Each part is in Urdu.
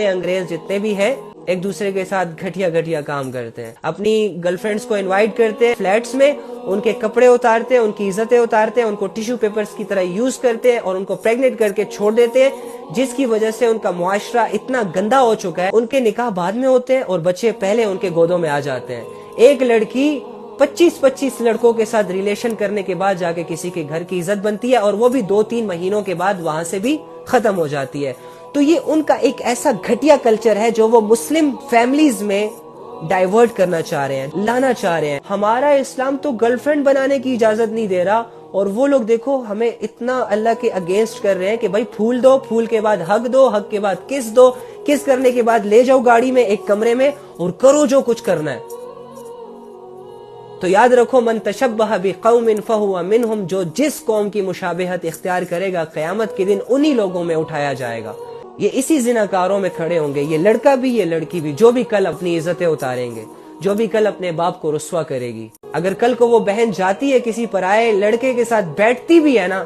انگریز جتنے بھی ہیں ایک دوسرے کے ساتھ گھٹیا کام کرتے ہیں، اپنی گرل فرینڈز کو انوائٹ کرتے ہیں فلیٹس میں، ان کے کپڑے اتارتے ہیں، ان کی عزتیں اتارتے ہیں، ان کو ٹیشو پیپرز کی طرح یوز کرتے ہیں اور ان کو پریگننٹ کر کے چھوڑ دیتے ہیں، جس کی وجہ سے ان کا معاشرہ اتنا گندا ہو چکا ہے۔ ان کے نکاح بعد میں ہوتے ہیں اور بچے پہلے ان کے گودوں میں آ جاتے ہیں۔ ایک لڑکی 25 لڑکوں کے ساتھ ریلیشن کرنے کے بعد جا کے کسی کے گھر کی عزت بنتی ہے، اور وہ بھی 2-3 مہینوں کے بعد وہاں سے بھی ختم ہو جاتی ہے۔ تو یہ ان کا ایک ایسا گھٹیا کلچر ہے جو وہ مسلم فیملیز میں ڈائیورٹ کرنا چاہ رہے ہیں، لانا چاہ رہے ہیں۔ ہمارا اسلام تو گرل فرینڈ بنانے کی اجازت نہیں دے رہا، اور وہ لوگ دیکھو ہمیں اتنا اللہ کے اگینسٹ کر رہے ہیں کہ بھائی پھول دو، پھول کے بعد حق دو، حق کے بعد کس دو، کس کرنے کے بعد لے جاؤ گاڑی میں ایک کمرے میں اور کرو جو کچھ کرنا ہے۔ تو یاد رکھو، من تشبہ بقوم فہو منہم، جو جس قوم کی مشابہت اختیار کرے گا قیامت کے دن انہی لوگوں میں اٹھایا جائے گا۔ یہ اسی زناکاروں میں کھڑے ہوں گے، یہ لڑکا بھی یہ لڑکی بھی، جو بھی کل اپنی عزتیں اتاریں گے، جو بھی کل اپنے باپ کو رسوا کرے گی۔ اگر کل کو وہ بہن جاتی ہے کسی پرائے لڑکے کے ساتھ بیٹھتی بھی ہے نا،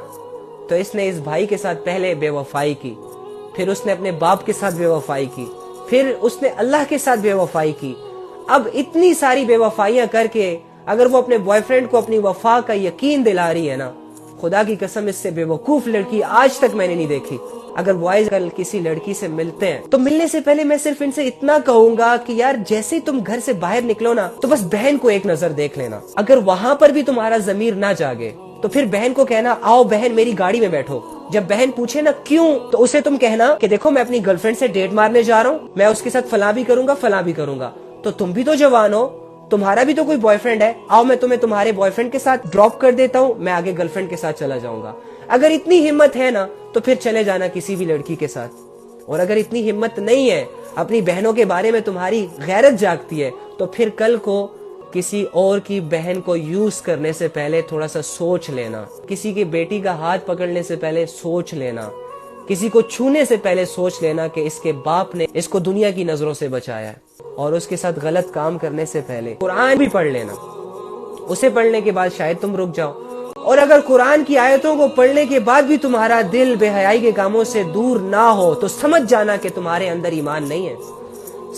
تو اس نے اس بھائی کے ساتھ پہلے بے وفائی کی، پھر اس نے اپنے باپ کے ساتھ بے وفائی کی، پھر اس نے اللہ کے ساتھ بے وفائی کی۔ اب اتنی ساری بے وفائیاں کر کے اگر وہ اپنے بوائے فرینڈ کو اپنی وفا کا یقین دلا رہی ہے نا، خدا کی قسم اس سے بے وقوف لڑکی آج تک میں نے نہیں دیکھی۔ اگر بوائز کل کسی لڑکی سے ملتے ہیں تو ملنے سے پہلے میں صرف ان سے اتنا کہوں گا کہ یار جیسے تم گھر سے باہر نکلو نا تو بس بہن کو ایک نظر دیکھ لینا۔ اگر وہاں پر بھی تمہارا ضمیر نہ جاگے تو پھر بہن کو کہنا آؤ بہن میری گاڑی میں بیٹھو۔ جب بہن پوچھے نا کیوں، تو اسے تم کہنا کہ دیکھو میں اپنی گرل فرینڈ سے ڈیٹ مارنے جا رہا ہوں، میں اس کے ساتھ فلاں بھی کروں گا فلاں بھی کروں گا۔ تو تم بھی تو جوان ہو، تمہارا بھی تو کوئی بوائے فرینڈ ہے، آؤ میں تمہیں تمہارے بوائے فرینڈ کے ساتھ ڈراپ کر دیتا ہوں، میں آگے گرل فرینڈ کے ساتھ چلا جاؤں گا۔ اگر اتنی ہمت ہے نا تو پھر چلے جانا کسی بھی لڑکی کے ساتھ، اور اگر اتنی ہمت نہیں ہے، اپنی بہنوں کے بارے میں تمہاری غیرت جاگتی ہے، تو پھر کل کو کسی اور کی بہن کو یوز کرنے سے پہلے تھوڑا سا سوچ لینا، کسی کی بیٹی کا ہاتھ پکڑنے سے پہلے سوچ لینا، کسی کو چھونے سے پہلے سوچ لینا کہ اس کے باپ نے اس کو دنیا کی نظروں سے بچایا ہے، اور اس کے ساتھ غلط کام کرنے سے پہلے قرآن بھی پڑھ لینا۔ اسے پڑھنے کے بعد شاید تم رک جاؤ، اور اگر قرآن کی آیتوں کو پڑھنے کے بعد بھی تمہارا دل بے حیائی کے کاموں سے دور نہ ہو تو سمجھ جانا کہ تمہارے اندر ایمان نہیں ہے،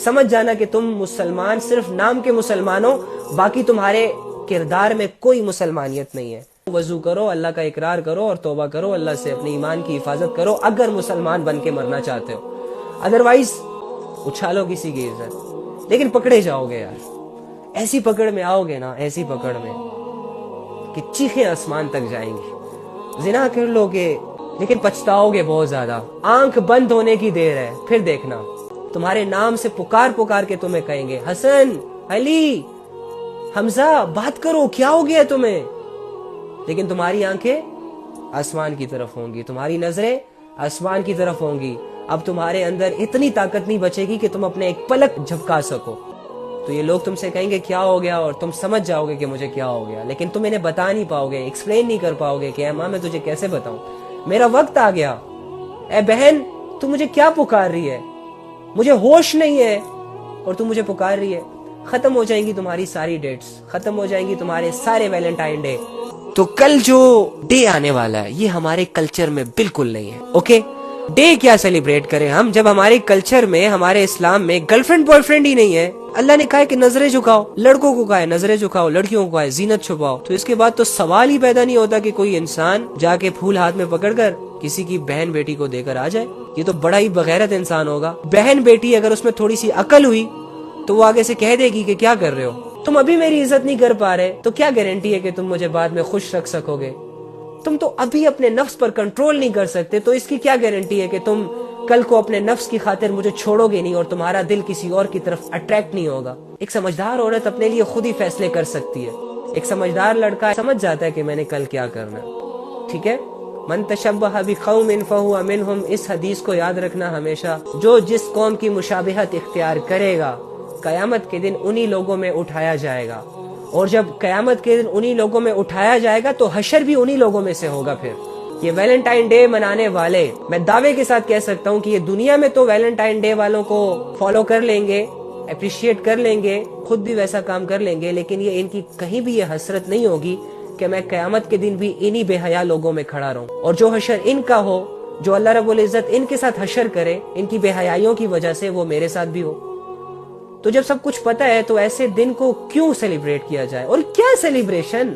سمجھ جانا کہ تم مسلمان صرف نام کے مسلمان ہو، باقی تمہارے کردار میں کوئی مسلمانیت نہیں ہے۔ وضو کرو، اللہ کا اقرار کرو اور توبہ کرو، اللہ سے اپنے ایمان کی حفاظت کرو اگر مسلمان بن کے مرنا چاہتے ہو، ادروائز اچھالو کسی کی عزت، لیکن پکڑے جاؤ گے یار، ایسی پکڑ میں آؤ گے نا، ایسی پکڑ میں کہ چیخیں آسمان تک جائیں گی۔ زنا کر لو گے لیکن پچھتاؤ گے بہت زیادہ، آنکھ بند ہونے کی دیر ہے، پھر دیکھنا تمہارے نام سے پکار کے تمہیں کہیں گے حسن، علی، حمزہ بات کرو، کیا ہو گیا تمہیں، لیکن تمہاری آنکھیں آسمان کی طرف ہوں گی، تمہاری نظریں آسمان کی طرف ہوں گی۔ اب تمہارے اندر اتنی طاقت نہیں بچے گی کہ تم اپنے ایک پلک جھپکا سکو۔ تو یہ لوگ تم سے کہیں گے کیا ہو گیا، اور تم سمجھ جاؤ گے کہ مجھے کیا ہو گیا، لیکن تم انہیں بتا نہیں پاؤ گے، ایکسپلین نہیں کر پاؤ گے کہ اے ماں میں تجھے کیسے بتاؤں، میرا وقت آ گیا، اے بہن تو مجھے کیا پکار رہی ہے، مجھے ہوش نہیں ہے اور تم مجھے پکار رہی ہے۔ ختم ہو جائیں گی تمہاری ساری ڈیٹس، ختم ہو جائیں گی تمہارے سارے ویلنٹائن ڈے۔ تو کل جو ڈے آنے والا ہے یہ ہمارے کلچر میں بالکل نہیں ہے، اوکے؟ ڈے کیا سیلیبریٹ کریں ہم جب ہمارے کلچر میں، ہمارے اسلام میں گرل فرینڈ بوائے فرینڈ ہی نہیں ہے۔ اللہ نے کہا ہے کہ نظریں جھکاؤ، لڑکوں کو کہا ہے نظریں جھکاؤ، لڑکیوں کو کہا ہے زینت چھپاؤ۔ تو اس کے بعد تو سوال ہی پیدا نہیں ہوتا کہ کوئی انسان جا کے پھول ہاتھ میں پکڑ کر کسی کی بہن بیٹی کو دے کر آ جائے، یہ تو بڑا ہی بغیرت انسان ہوگا۔ بہن بیٹی اگر اس میں تھوڑی سی عقل ہوئی تو وہ آگے سے کہہ دے گی کہ کیا کر رہے ہو، تم ابھی میری عزت نہیں کر پا رہے تو کیا گارنٹی ہے کہ تم مجھے بعد میں خوش رکھ سکو گے، تم تو ابھی اپنے نفس پر کنٹرول نہیں کر سکتے، تو اس کی کیا گارنٹی ہے کہ تم کل کو اپنے نفس کی خاطر مجھے چھوڑو گے نہیں اور تمہارا دل کسی اور کی طرف اٹریکٹ نہیں ہوگا۔ ایک سمجھدار عورت اپنے لیے خود ہی فیصلے کر سکتی ہے، ایک سمجھدار لڑکا سمجھ جاتا ہے کہ میں نے کل کیا کرنا ہے، ٹھیک ہے؟ من تشبہ بقوم فہو منہم، اس حدیث کو یاد رکھنا ہمیشہ، جو جس قوم کی مشابہت اختیار کرے گا قیامت کے دن انہی لوگوں میں اٹھایا جائے گا، اور جب قیامت کے دن انہی لوگوں میں اٹھایا جائے گا تو حشر بھی انہی لوگوں میں سے ہوگا۔ پھر یہ ویلنٹائن ڈے منانے والے، میں دعوے کے ساتھ کہہ سکتا ہوں کہ یہ دنیا میں تو ویلنٹائن ڈے والوں کو فالو کر لیں گے، اپریشیٹ کر لیں گے، خود بھی ویسا کام کر لیں گے، لیکن یہ ان کی کہیں بھی یہ حسرت نہیں ہوگی کہ میں قیامت کے دن بھی انہی بے حیا لوگوں میں کھڑا رہوں، اور جو حشر ان کا ہو جو اللہ رب العزت ان کے ساتھ حشر کرے ان کی بے حیائیوں کی وجہ سے، وہ میرے ساتھ بھی ہو۔ تو جب سب کچھ پتا ہے تو ایسے دن کو کیوں سیلیبریٹ کیا جائے؟ اور کیا سیلیبریشن،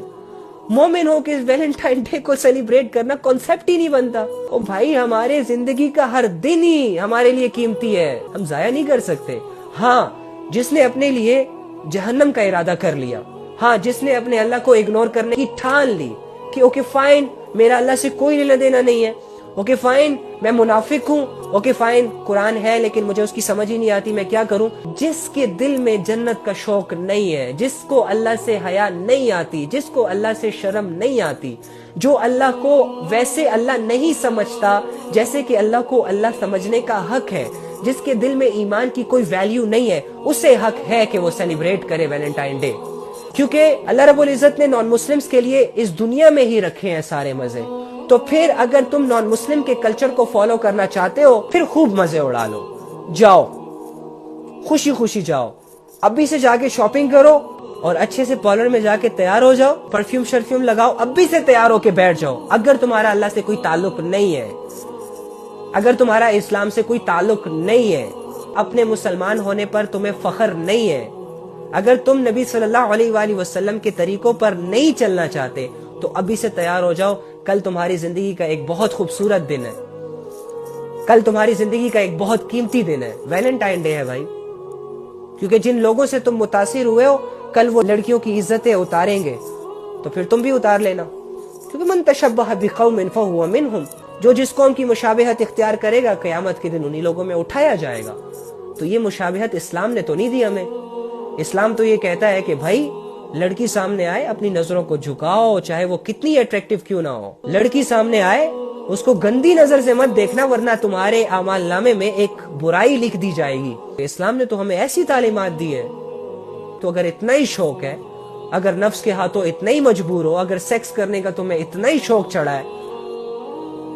مومن ہو کہ ویلنٹائن ڈے کو سیلیبریٹ کرنا کانسیپٹ ہی نہیں بنتا۔ او بھائی، ہمارے زندگی کا ہر دن ہی ہمارے لیے قیمتی ہے، ہم ضائع نہیں کر سکتے۔ ہاں، جس نے اپنے لیے جہنم کا ارادہ کر لیا، ہاں جس نے اپنے اللہ کو اگنور کرنے کی ٹھان لی کہ اوکے فائن، میرا اللہ سے کوئی لینا دینا نہیں ہے، اوکے فائن میں منافق ہوں، اوکے فائن قرآن ہے لیکن مجھے اس کی سمجھ ہی نہیں آتی، میں کیا کروں؟ جس کے دل میں جنت کا شوق نہیں ہے، جس کو اللہ سے حیا نہیں آتی، جس کو اللہ سے شرم نہیں آتی، جو اللہ کو ویسے اللہ نہیں سمجھتا جیسے کہ اللہ کو اللہ سمجھنے کا حق ہے، جس کے دل میں ایمان کی کوئی ویلیو نہیں ہے، اسے حق ہے کہ وہ سیلیبریٹ کرے ویلنٹائن ڈے، کیونکہ اللہ رب العزت نے نان مسلمز کے لیے اس دنیا میں ہی رکھے ہیں سارے مزے۔ تو پھر اگر تم نان مسلم کے کلچر کو فالو کرنا چاہتے ہو، پھر خوب مزے اڑا لو، جاؤ خوشی خوشی جاؤ، ابھی سے جا کے شاپنگ کرو اور اچھے سے پارلر میں جا کے تیار ہو جاؤ، پرفیوم شرفیوم لگاؤ، ابھی سے تیار ہو کے بیٹھ جاؤ۔ اگر تمہارا اللہ سے کوئی تعلق نہیں ہے، اگر تمہارا اسلام سے کوئی تعلق نہیں ہے، اپنے مسلمان ہونے پر تمہیں فخر نہیں ہے، اگر تم نبی صلی اللہ علیہ وآلہ وسلم کے طریقوں پر نہیں چلنا چاہتے، تو ابھی سے تیار ہو جاؤ، کل تمہاری زندگی کا ایک بہت خوبصورت دن ہے، کل تمہاری زندگی کا ایک بہت قیمتی دن ہے، ویلنٹائن ڈے ہے بھائی۔ کیونکہ جن لوگوں سے تم متاثر ہوئے ہو، کل وہ لڑکیوں کی عزتیں اتاریں گے، تو پھر تم بھی اتار لینا، کیونکہ من تشبہ بقوم فہو منہم، جو جس قوم کی مشابہت اختیار کرے گا قیامت کے دن انہی لوگوں میں اٹھایا جائے گا۔ تو یہ مشابہت اسلام نے تو نہیں دی ہمیں، اسلام تو یہ کہتا ہے کہ بھائی لڑکی سامنے آئے اپنی نظروں کو جھکاؤ، چاہے وہ کتنی اٹریکٹیو کیوں نہ ہو، لڑکی سامنے آئے اس کو گندی نظر سے مت دیکھنا، ورنہ تمہارے اعمال نامے میں ایک برائی لکھ دی جائے گی۔ اسلام نے تو ہمیں ایسی تعلیمات دی ہے۔ تو اگر اتنا ہی شوق ہے، اگر نفس کے ہاتھوں اتنا ہی مجبور ہو، اگر سیکس کرنے کا تمہیں اتنا ہی شوق چڑھا ہے،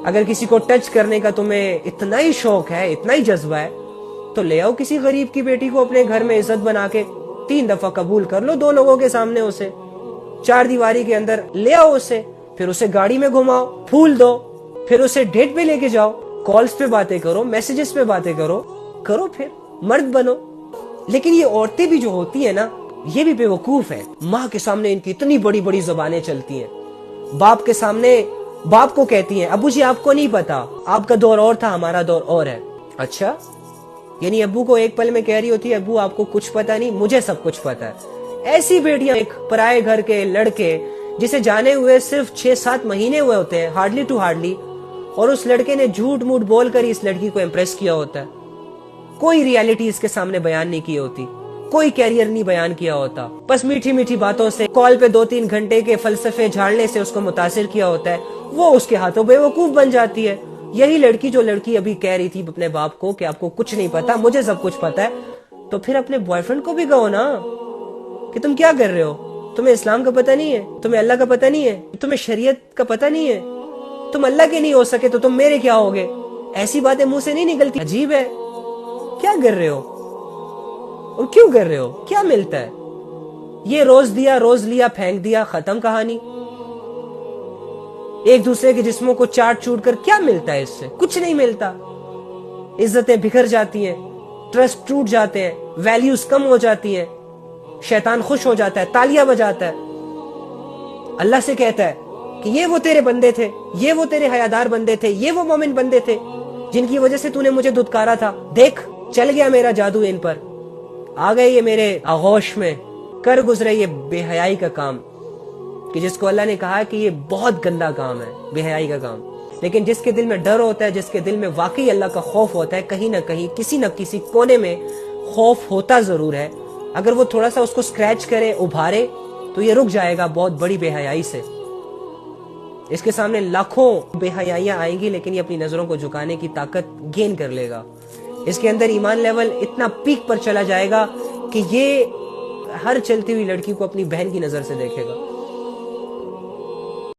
اگر کسی کو ٹچ کرنے کا تمہیں اتنا ہی شوق ہے، اتنا ہی جذبہ ہے، تو لے آؤ کسی غریب کی بیٹی کو اپنے گھر میں عزت بنا کے، 3 دفعہ قبول کر لو 2 لوگوں کے سامنے، اسے 4 دیواری کے اندر لے آؤ اسے، پھر اسے گاڑی میں گھماؤ، پھول دو، پھر اسے ڈیٹ پہ لے کے جاؤ، کالز پہ باتیں کرو، میسیجز پہ باتیں کرو، پھر مرد بنو۔ لیکن یہ عورتیں بھی جو ہوتی ہیں نا، یہ بھی بے وقوف ہیں، ماں کے سامنے ان کی اتنی بڑی بڑی زبانیں چلتی ہیں، باپ کے سامنے باپ کو کہتی ہیں ابو جی آپ کو نہیں پتا، آپ کا دور اور تھا، ہمارا دور اور ہے۔ اچھا، یعنی ابو کو ایک پل میں کہہ رہی ہوتی ہے ابو آپ کو کچھ پتا نہیں، مجھے سب کچھ پتا ہے۔ ایسی بیٹیاں، ایک پرائے گھر کے لڑکے جسے جانے ہوئے صرف 6-7 مہینے ہوئے ہوتے ہیں، ہارڈلی ٹو ہارڈلی، اور اس لڑکے نے جھوٹ موٹ بول کر اس لڑکی کو امپریس کیا ہوتا ہے، کوئی ریالٹی اس کے سامنے بیان نہیں کی ہوتی، کوئی کیریئر نہیں بیان کیا ہوتا، بس میٹھی میٹھی باتوں سے، کال پہ 2-3 گھنٹے کے فلسفے جھاڑنے سے اس کو متاثر کیا ہوتا ہے، وہ اس کے ہاتھوں بے وقوف بن جاتی ہے۔ یہی لڑکی، جو لڑکی ابھی کہہ رہی تھی اپنے باپ کو کہ آپ کو کچھ نہیں پتا، مجھے سب کچھ پتا ہے، تو پھر اپنے بوائے فرینڈ کو بھی کہو نا کہ تم کیا کر رہے ہو، تمہیں اسلام کا پتہ نہیں ہے، تمہیں اللہ کا پتہ نہیں ہے، تمہیں شریعت کا پتہ نہیں ہے، تم اللہ کے نہیں ہو سکے تو تم میرے کیا ہوگے؟ ایسی باتیں منہ سے نہیں نکلتی، عجیب ہے، کیا کر رہے ہو اور کیوں کر رہے ہو؟ کیا ملتا ہے؟ یہ روز دیا، روز لیا، پھینک دیا، ختم کہانی۔ ایک دوسرے کے جسموں کو چاٹ چوٹ کر کیا ملتا ہے؟ اس سے کچھ نہیں ملتا، عزتیں بکھر جاتی ہیں، ٹرسٹ ٹوٹ جاتے ہیں، ویلیوز کم ہو جاتی ہیں، شیطان خوش ہو جاتا ہے، تالیاں بجاتا ہے، اللہ سے کہتا ہے کہ یہ وہ تیرے بندے تھے، یہ وہ تیرے حیادار بندے تھے، یہ وہ مومن بندے تھے جن کی وجہ سے تو نے مجھے دھتکارا تھا، دیکھ چل گیا میرا جادو ان پر، آ گئے یہ میرے آغوش میں، کر گزرے یہ بے حیائی کا کام، کہ جس کو اللہ نے کہا کہ یہ بہت گندا کام ہے، بے حیائی کا کام۔ لیکن جس کے دل میں ڈر ہوتا ہے، جس کے دل میں واقعی اللہ کا خوف ہوتا ہے، کہیں نہ کہیں کسی نہ کسی کونے میں خوف ہوتا ضرور ہے، اگر وہ تھوڑا سا اس کو سکریچ کرے، ابھارے، تو یہ رک جائے گا بہت بڑی بے حیائی سے۔ اس کے سامنے لاکھوں بے حیائیاں آئیں گی، لیکن یہ اپنی نظروں کو جھکانے کی طاقت گین کر لے گا۔ اس کے اندر ایمان لیول اتنا پیک پر چلا جائے گا کہ یہ ہر چلتی ہوئی لڑکی کو اپنی بہن کی نظر سے دیکھے گا۔